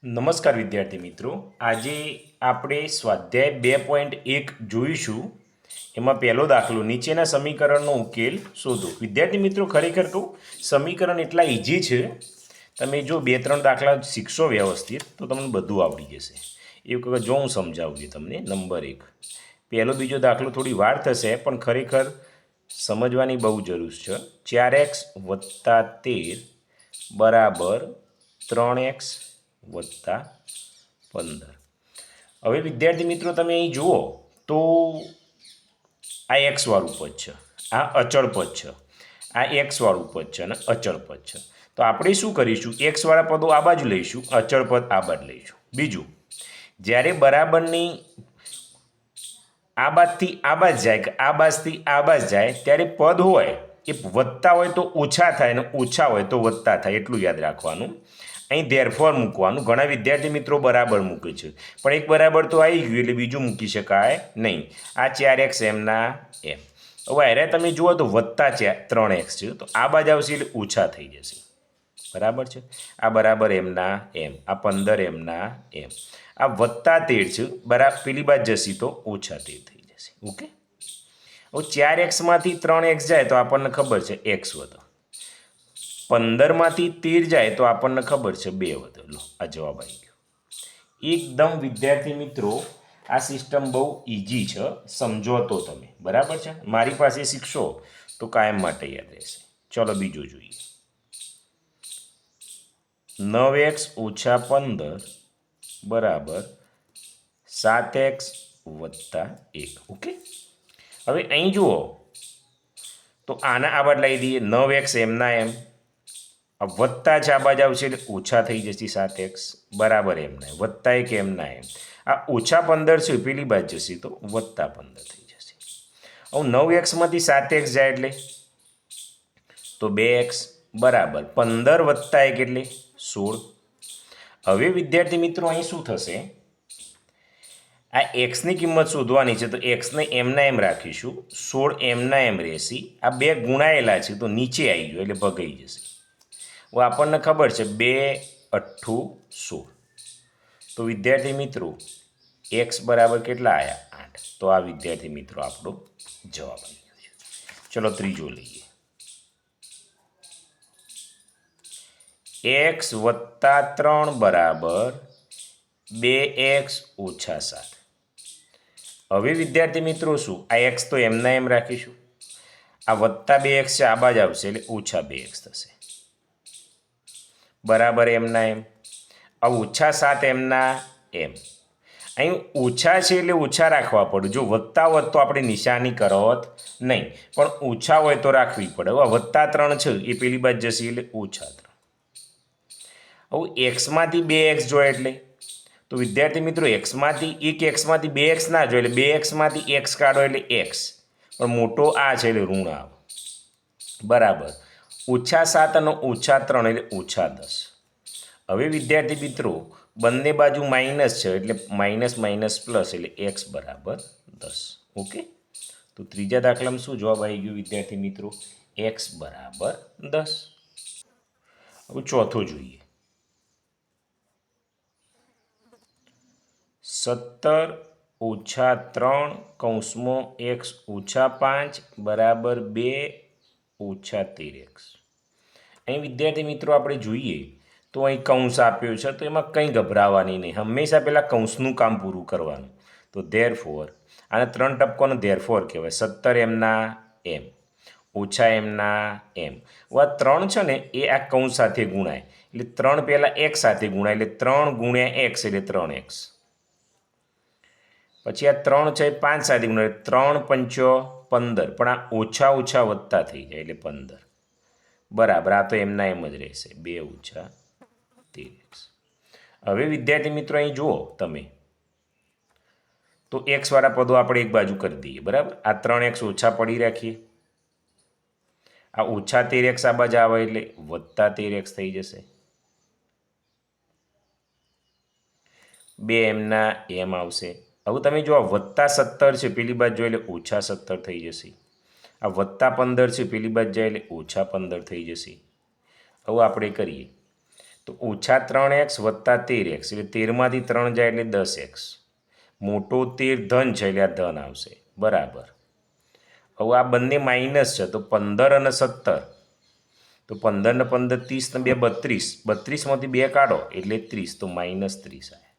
નમસ્કાર વિદ્યાર્થી મિત્રો, આજે આપણે સ્વાધ્યાય 2.1 જોઈશું. એમાં પહેલો દાખલો, નીચેના સમીકરણનો ઉકેલ શોધો. વિદ્યાર્થી મિત્રો, ખરેખર કહું, સમીકરણ એટલા ઇઝી છે. તમે જો 2-3 દાખલા શીખશો વ્યવસ્થિત તો તમને બધું આવડી જશે. એ વખત જો હું સમજાવું તમને. નંબર 1, પહેલો બીજો દાખલો થોડી વાર થશે પણ ખરેખર સમજવાની બહુ જરૂર છે. 4x + 13 બરાબર 3x વત્તા 15. હવે વિદ્યાર્થી મિત્રો, તમે અહીં જુઓ તો આ એક્સવાળું પદ છે, આ અચળ પદ છે, આ એક્સવાળું પદ છે અને અચળ પદ છે. તો આપણે શું કરીશું? એક્સવાળા પદો આ બાજુ લઈશું, અચળ પદ આ બાજુ લઈશું. બીજું, જ્યારે બરાબરની આ બાજથી આ બાજ જાય કે આ બાજથી આ બાજ જાય ત્યારે પદ હોય એ વત્તા હોય તો ઓછા થાય અને ઓછા હોય તો વત્તા થાય, એટલું યાદ રાખવાનું. અહીં ધેરફોર મૂકવાનું. ઘણા વિદ્યાર્થી મિત્રો બરાબર મૂકે છે, પણ એક બરાબર તો આવી ગયું એટલે બીજું મૂકી શકાય નહીં. આ 4x એમના એમ. હવે અરે તમે જુઓ તો વત્તા 3x છે, તો આ બાજુ આવશે એટલે ઓછા થઈ જશે. બરાબર છે. આ બરાબર એમના એમ, આ 15 એમના એમ, આ વત્તા 13 છે, બરાબર પેલી બાજુ જશે તો ઓછા 13 થઈ જશે. ઓકે. હવે 4xમાંથી 3x જાય તો આપણને ખબર છે x વધે. 15માંથી 13 જાય તો આપણને ખબર છે 2 વધે. લો, આ જવાબ આવી ગયો. એકદમ વિદ્યાર્થી મિત્રો, આ સિસ્ટમ બહુ ઇઝી છે, સમજો તો તમે. બરાબર છે. મારી પાસે શીખશો તો કાયમ માટે યાદ રહેશે. ચલો બીજું જોઈએ. 9x - 15 બરાબર 7x વત્તા 1. ઓકે. હવે અહીં જુઓ તો આના આ બાજુ લાવી દઈએ. 9x એમના એમ, આ વત્તા છે, આ બાજુ આવશે એટલે ઓછા થઈ જશે 7x બરાબર એમના વત્તા 1 એમના એમ. આ ઓછા 15 છે, પેલી બાજુ જશે તો વત્તા 15 થઈ જશે. હવે 9xમાંથી 7x જાય એટલે તો 2x બરાબર 15 વત્તા 1 એટલે 16. હવે વિદ્યાર્થી મિત્રો, અહીં શું થશે? આ એક્સની કિંમત શોધવાની છે, તો એક્સને એમના એમ રાખીશું, 16 એમના એમ રહેશે. આ બે ગુણાયેલા છે તો નીચે આવી ગયો એટલે ભગાઈ જશે. હવે આપણને ખબર છે 2 × 8 = 16. તો વિદ્યાર્થી મિત્રો, એક્સ બરાબર કેટલા આવ્યા? 8. તો આ વિદ્યાર્થી મિત્રો આપણો જવાબ આવી ગયો છે. ચલો ત્રીજો લઈએ. x + 3 બરાબર 2x - 7. હવે વિદ્યાર્થી મિત્રો શું? આ એક્સ તો એમના એમ રાખીશું, આ વત્તા 2x છે, આ બાજુ આવશે એટલે ઓછા 2x થશે બરાબર એમના એમ. આ ઓછા 7 એમના એમ. અહીં ઓછા છે એટલે ઓછા રાખવા પડે. જો વત્તા હોત તો આપણે નિશાની કરત નહીં, પણ ઓછા હોય તો રાખવી પડે. હવે વત્તા 3 છે એ પેલી બાજુ જશે એટલે ઓછા 3. હવે એક્સમાંથી 2x જોઈએ એટલે તો વિદ્યાર્થી મિત્રો, એક્સમાંથી 2x ના જોઈએ એટલે 2xમાંથી x કાઢો એટલે x, પણ મોટો આ છે એટલે ઋણ આવે બરાબર. ઓછા 7 અને ઓછા 3 એટલે ઓછા 10. હવે વિદ્યાર્થી મિત્રો, બંને બાજુ માઇનસ છે એટલે માઇનસ માઇનસ પ્લસ એટલે x બરાબર 10. ઓકે. તો ત્રીજા દાખલામાં શું જવાબ આવી ગયો વિદ્યાર્થી મિત્રો? x બરાબર 10. હવે ચોથો જોઈએ. 17 - 3 (x - 5 બરાબર 2 - 13x. અહીં વિદ્યાર્થી મિત્રો આપણે જોઈએ તો અહીં કૌંસ આપ્યો છે, તો એમાં કંઈ ગભરાવાની નહીં. હંમેશા પહેલાં કૌંસનું કામ પૂરું કરવાનું. તો ધેરફોર, આને 3 ટપકોનો ધેરફોર કહેવાય. 17 એમના એમ ઓછા એમના એમ. આ 3 છે ને એ આ કૌંસ સાથે ગુણાય એટલે 3 પહેલાં x સાથે ગુણાય એટલે 3 × x એટલે 3x. પછી આ 3 છે 5 સાથે ગુણાય 3 × 5 = 15, પણ આ ઓછા ઓછા વત્તા થઈ જાય એટલે 15 બરાબર. આ તો એમના એમ જ રહેશે 2 - 13x. હવે વિદ્યાર્થી મિત્રો, અહીં જુઓ તમે તો એક્સવાળા પદો આપણે એક બાજુ કરી દઈએ બરાબર. આ 3x ઓછા પડી રાખીએ, આ ઓછા 13x આ બાજુ આવે એટલે વત્તા 13x થઈ જશે. 2 એમના એમ આવશે. હવે તમે જો આ વત્તા 17 છે પેલી બાજુ જોઈએ એટલે ઓછા 17 થઈ જશે. આ વત્તા 15 છે પેલી બાજુ જાય એટલે ઓછા 15 થઈ જશે. હવે આપણે કરીએ તો -3x વત્તા 13x એટલે 13માંથી 3 જાય એટલે 10x. મોટો 13 ધન છે એટલે આ ધન આવશે બરાબર. હવે આ બંને માઇનસ છે તો 15 અને 17, તો 15 ને 15 30 ને 2 32, 32માંથી 2 કાઢો એટલે 30, તો -30 આવે.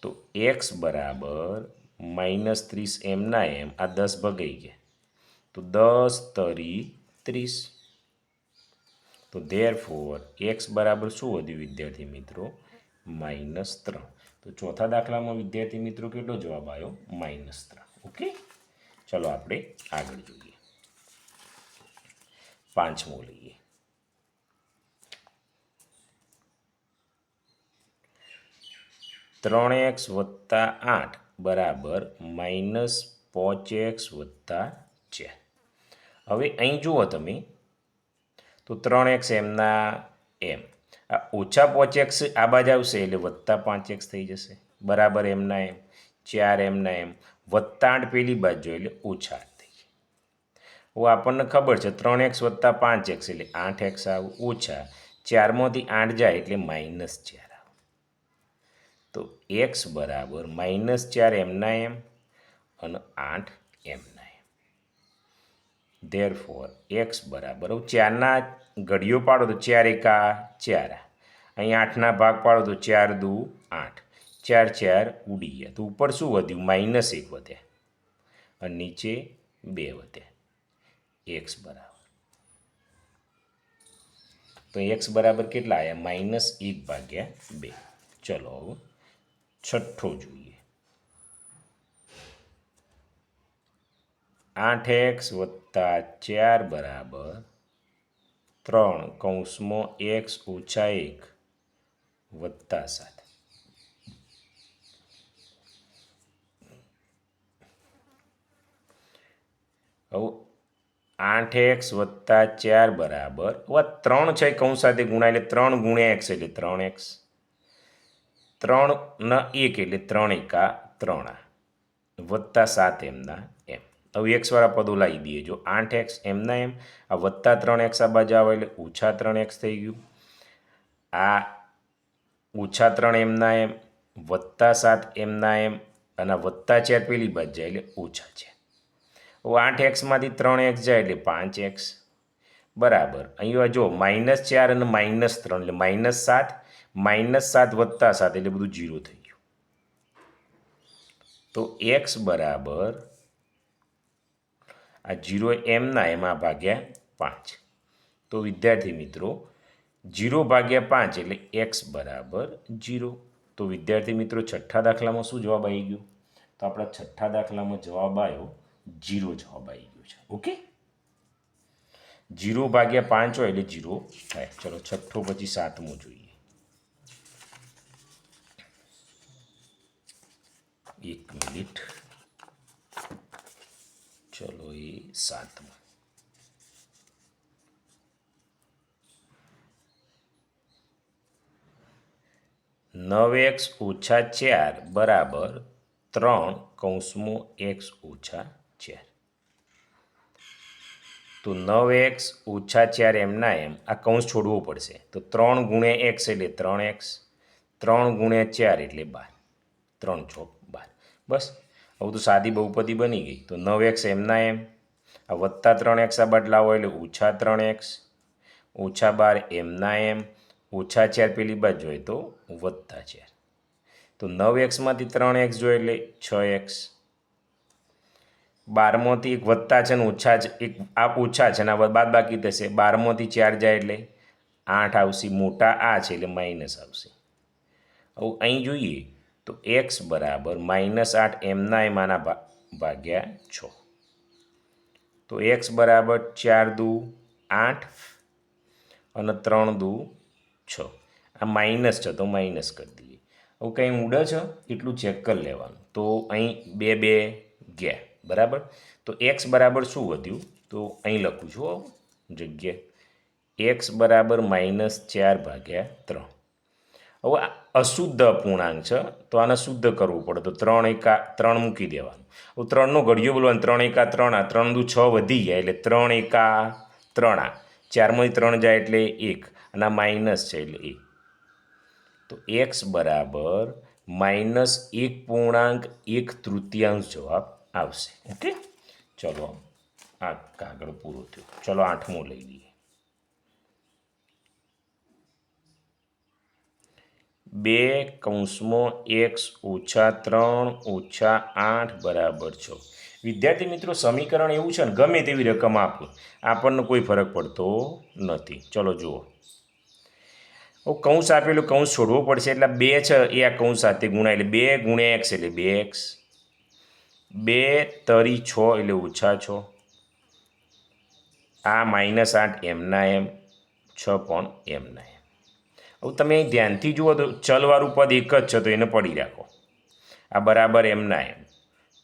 તો x બરાબર -30 એમના એમ, આ 10 ભગાઈ ગયા તો 10 તરી 30. તો ધેરફોર x બરાબર શું વધ્યું વિદ્યાર્થી મિત્રો? -3. તો ચોથા દાખલામાં વિદ્યાર્થી મિત્રો કેટલો જવાબ આવ્યો? -3. ઓકે, ચલો આપણે આગળ જોઈએ. પાંચમો લઈએ. -3x વત્તા 8 બરાબર -5x વત્તા 4. હવે અહીં જુઓ તમે, તો 3x એમના એમ, આ ઓછા 5x આ બાજુ આવશે એટલે વત્તા 5x થઈ જશે બરાબર એમના એમ, 4 એમના એમ, વત્તા 8 પેલી બાજુ એટલે ઓછા 8 થઈ જાય. હવે આપણને ખબર છે 3x વત્તા 5x એટલે 8x આવે, ઓછા 4માંથી 8 જાય એટલે -4 આવે. તો x બરાબર -4 એમના એમ અને 8 એમના એમ. ધેરફોર x બરાબર, હવે 4ના ઘડીઓ પાડો તો 4 એકા 4, અહીં 8ના ભાગ પાડો તો 4 દુ 8, 4 4 ઉડી ગયા. તો ઉપર શું વધ્યું? -1 વધ્યા અને નીચે 2 વધ્યા. x બરાબર, તો x બરાબર કેટલા આવ્યા? -1/2. ચલો હવે છઠ્ઠો જોઈએ. 8x વત્તા 4 બરાબર 3 કૌંસમાં x ઓછા 1 વત્તા 7. હવે 8x વત્તા 4 બરાબર, હવે 3 છે કૌંસ સાથે ગુણાય એટલે 3 ગુણ્યા x એટલે 3x, 3 ના 1 એટલે 3 એકા 3 વત્તા 7 એમના એમ. હવે x વાળા પદો લાવી દઈએ. જો 8x એમના એમ, આ વત્તા 3x આ બાજુ આવે એટલે ઓછા 3x થઈ ગયું. આ ઓછા 3 એમના એમ, વત્તા 7 એમના એમ, અને વત્તા 4 પેલી બાજુ જાય એટલે ઓછા છે. હવે 8xમાંથી 3x જાય એટલે 5x બરાબર. અહીંયા જો -4 અને -3 એટલે -7, -7 વત્તા 7 એટલે બધું 0 થઈ ગયું. તો x બરાબર આ 0 એમના એમાં ભાગ્યા 5. તો વિદ્યાર્થી મિત્રો 0/5 એટલે x બરાબર 0. તો વિદ્યાર્થી મિત્રો છઠ્ઠા દાખલામાં શું જવાબ આવી ગયો? તો આપણા છઠ્ઠા દાખલામાં જવાબ આવ્યો 0 જવાબ આવી ગયો છે. ઓકે, 0/5 હોય એટલે 0 થાય. ચલો છઠ્ઠો પછી સાતમો જોઈએ. 1 મિનિટ, ચલો એ સાતમો. -9x ઓછા 4 બરાબર 3 કૌંસમાં x ઓછા 4. તો 9x ઓછા 4 એમના એમ, આ કૌંસ છોડવો પડશે. તો 3 ગુણ્યા x એટલે 3x, 3 ગુણ્યા 4 એટલે 12, 3 × 12. બસ, હવે તો સાદી બહુપદી બની ગઈ. તો 9x એમના એમ, આ વત્તા 3x આ બદલાવો એટલે ઓછા 3x, ઓછા 12 એમના એમ, ઓછા 4 પેલી બાજુ જોઈએ તો વત્તા 4. તો 9xમાંથી 3x જોઈએ એટલે 6x, 12માંથી 1 વત્તા છે ને ઓછા છે, એક આ ઓછા છે ને આ બાદ બાકી થશે. 12માંથી 4 જાય એટલે 8 આવશે, મોટા આ છે એટલે માઇનસ આવશે. હવે અહીં જોઈએ તો x બરાબર -8 એમના એમાંના ભાગ્યા 6. તો x બરાબર 4 દુ 8 અને 3 દુ 6. આ માઇનસ છે તો માઇનસ કરી દઈએ. હવે કંઈ ઉડે છે એટલું ચેક કરી લેવાનું. તો અહીં 2 2 ગયા બરાબર. તો x બરાબર શું વધ્યું? તો અહીં લખું છું જગ્યા, x બરાબર -4/3. હવે આ અશુદ્ધ અપૂર્ણાંક છે તો આને શુદ્ધ કરવું પડે. તો 3 એકા 3 મૂકી દેવાનું. હવે 3નો ઘડિયો બોલવાનો, 3 એકા 3 3 દુ 6 વધી ગયા એટલે 3 એકા 3 4માંથી 3 જાય એટલે 1. અને આ માઇનસ છે એટલે એ, તો એક્સ બરાબર -1.1/3 જવાબ આવશે. ઓકે, ચલો આ કાગળ પૂરો થયો. ચલો 8મો લઈ લઈએ. 2(x - 3 - 8 = 6. વિદ્યાર્થી મિત્રો, સમીકરણ એવું છે ને, ગમે તેવી રકમ આપો આપણને કોઈ ફરક પડતો નથી. ચલો જુઓ, કૌંસ આપેલું, કૌંસ છોડવો પડશે એટલે 2 છે એ આ કૌંસ સાથે ગુણાય એટલે 2 × x એટલે 2x, 2 તરી 6 એટલે -6, આ -8 એમના એમ, 6 પણ એમના એમ. હવે તમે ધ્યાનથી જુઓ તો ચલવાળું પદ એક જ છે તો એને પડી રાખો. આ બરાબર એમના એમ,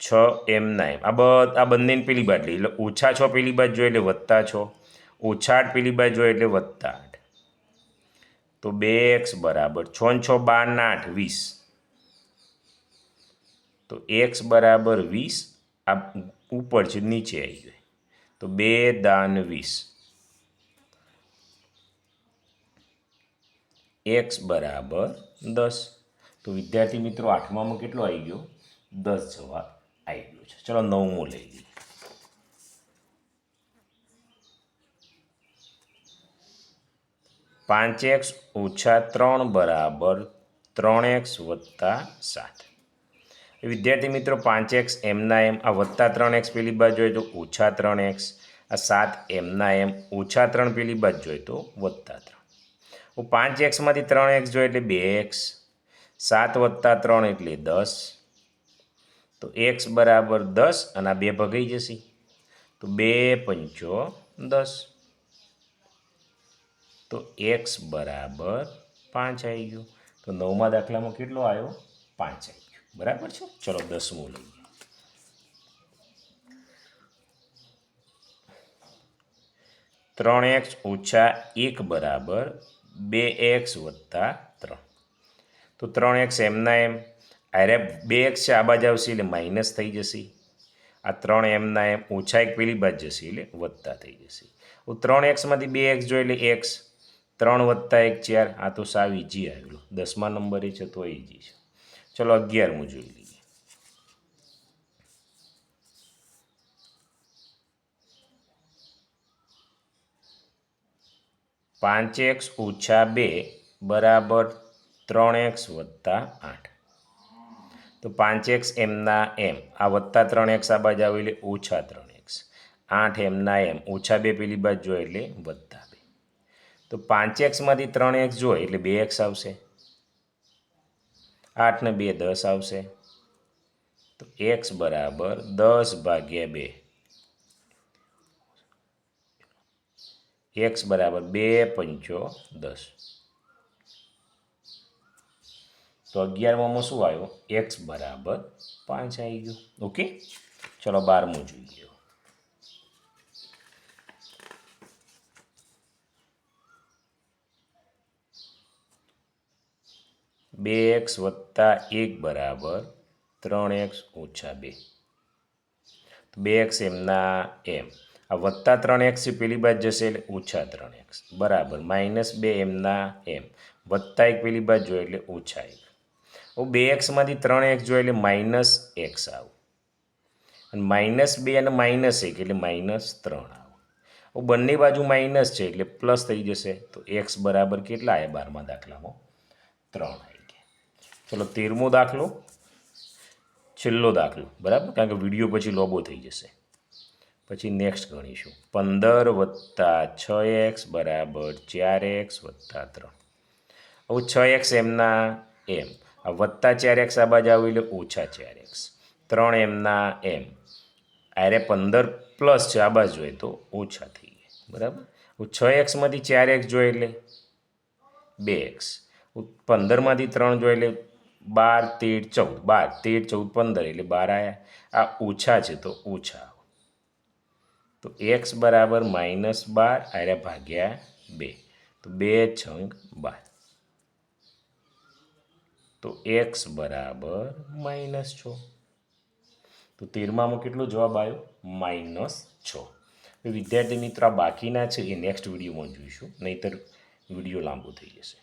6 એમના એમ, આ બંનેને પેલી બાજુ લઈ એટલે -6 પેલી બાજુ જોઈએ એટલે +6, -8 પેલી બાજુ જોઈએ એટલે +8. તો 2x બરાબર 6 × 6 = 12 ને 8 = 20. તો x બરાબર 20, આ ઉપર છે નીચે આવી જાય તો 2 દાન 20. x બરાબર 10. તો વિદ્યાર્થી મિત્રો 8મામાં કેટલો આવી ગયો? 10 જવાબ આવી ગયો છે. ચલો 9મો લઈ લઈએ. 5x - 3 = 3x + 7. વિદ્યાર્થી મિત્રો 5x એમના એમ, આ +3x પેલી બાજુ જોઈએ તો -3x, આ 7 એમના એમ, -3 પેલી બાજુ જોઈએ તો +3. 5x માંથી 3x જોઈએ એટલે 2x, 7 + 3 એટલે 10. તો x બરાબર 10 અને આ 2 ભગાઈ જશે તો 2 × 5 = 10. તો x બરાબર 5 આવી ગયું. તો 9મા દાખલામાં કેટલો આવ્યો? 5 આવી ગયો. બરાબર છે. ચલો 10મો લઈએ. 3x - 1 = 2x + 3. તો 3x એમના એમ, અરે 2x છે આ બાજુ આવશે એટલે માઇનસ થઈ જશે. આ 3 એમના એમ, -1 પેલી બાજુ જશે એટલે વત્તા થઈ જશે. 3x માંથી 2x જોઈએ એટલે x, 3 + 1 4. આ તો સાવ ઇઝી આવેલો, 10મા નંબરે છે તો ઇઝી છે. ચલો 11મું જોઈ લઈએ. 5x - 2 = 3x + 8. તો 5x એમના એમ, આ +3x આ બાજુ આવે એટલે -3x, 8 એમના એમ, -2 પેલી બાજુ જોઈએ એટલે +2. તો 5x માંથી 3x જોઈએ એટલે 2x આવશે, 8 ને 2 10 આવશે. તો x બરાબર 10/2. x બરાબર 2 × 10. તો 11મામાં શું આવ્યો? x બરાબર 5 આવી ગયું. ઓકે, ચલો 12મું જોઈએ. 2x + 1 = 3x - 2. તો 2x એમના એમ, આ +3x પેલી બાજુ જશે એટલે -3x બરાબર -2 એમના એમ, +1 પેલી બાજુ જોઈએ એટલે -1. હવે 2x માંથી 3x જોઈએ એટલે -x આવું, અને -2 અને -1 એટલે -3 આવું. હવે બંને બાજુ માઇનસ છે એટલે પ્લસ થઈ જશે. તો x બરાબર કેટલા આવ્યા 12મા દાખલામાં? 3 આવી ગયા. ચલો 13મો દાખલો, છેલ્લો દાખલો. બરાબર, કારણ કે વિડીયો પછી લોબો થઈ જશે, પછી નેક્સ્ટ ગણીશું. 15 + 6x = 4x + 3. હવે 6x એમના એમ, આ +4x આ બાજુ આવ્યું એટલે -4x, 3 એમના એમ, અરે 15 પ્લસ છે આ બાજુ જોઈએ તો ઓછા થઈ ગયા. બરાબર, 6x માંથી 4x જોઈએ એટલે 2x, 15માંથી 3 જોઈએ એટલે 12 13 14, 12 13 14 15 એટલે 12 આવ્યા. આ ઓછા છે તો ઓછા. તો x બરાબર -12 અરે ભાગ્યા 2, તો 2 × 12. તો x બરાબર -6. તો 13મામાં કેટલો જવાબ આવ્યો? -6. તો વિદ્યાર્થી મિત્રો આ બાકીના છે એ નેક્સ્ટ વિડીયોમાં જોઈશું, નહીંતર વિડીયો લાંબો થઈ જશે.